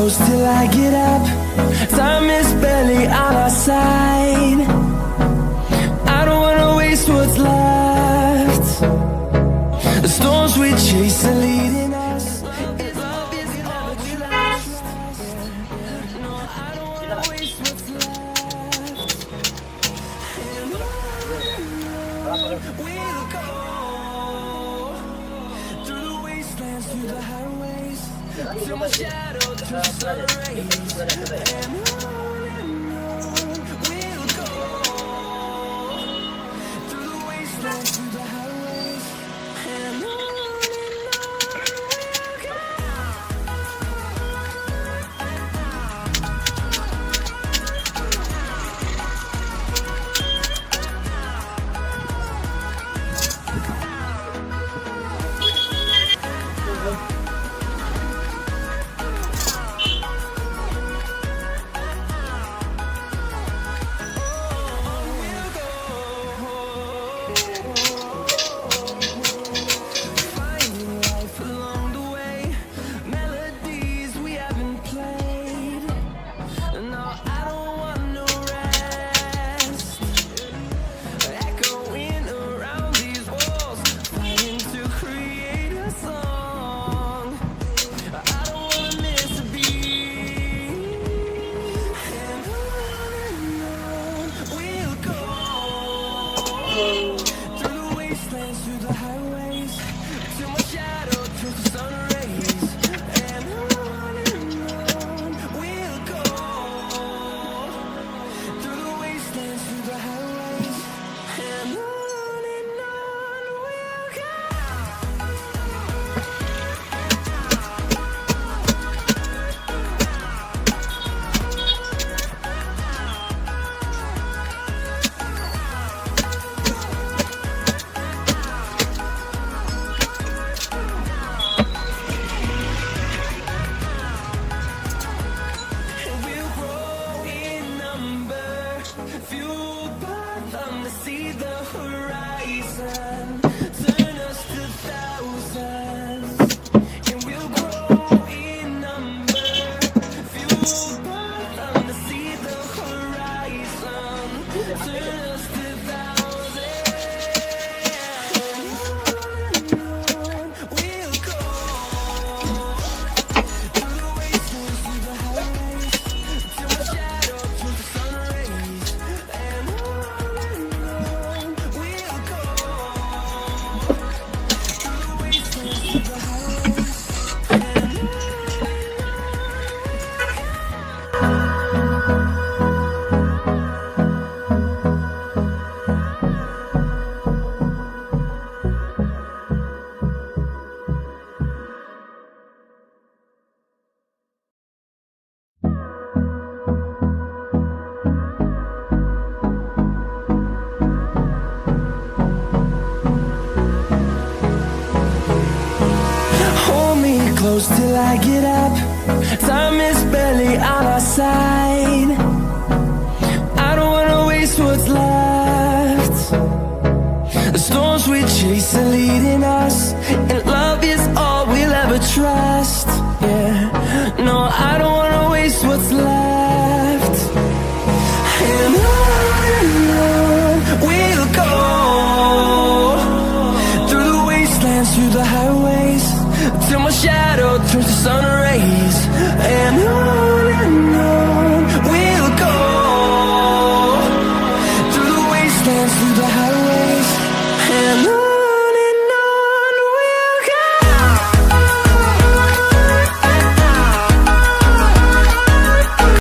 close till I get up. Time is barely on our side. I don't wanna waste what's left. The storms we chase are leading us. It's obvious all we lost. No, I don't wanna waste what's left. And we'll go through the wastelands, through the highways, till my shadow turns to sun rays. And we'll go through the wastelands, through the highways, and on we'll go. Finding life along the way, melodies we haven't played. No, I don't want no rest. Echoing around these walls, fighting to create a song. I don't wanna miss a beat. And on we'll go through the wastelands, through the highways, till my shadow turns to sun rays. And on we'll go through the wastelands, through the highways, and on we'll go. We'll grow in number, fueled by them to see the horizon, turn us to thousands. And we'll grow in number, fueled by them to see the horizon, turn us to thousands. We'll go through the wastelands, through the highways, till my shadow turns to sun rays. And on we'll go through the wastelands, through the highways, and hold me close till I get up. Time is barely on our side. I don't wanna waste what's left. The storms we chase are leading us, and love is all we'll ever trust. Yeah, no, I don't wanna waste what's left. And on we'll go through the wastelands, through the highways, till my shadow turns to sun rays. And on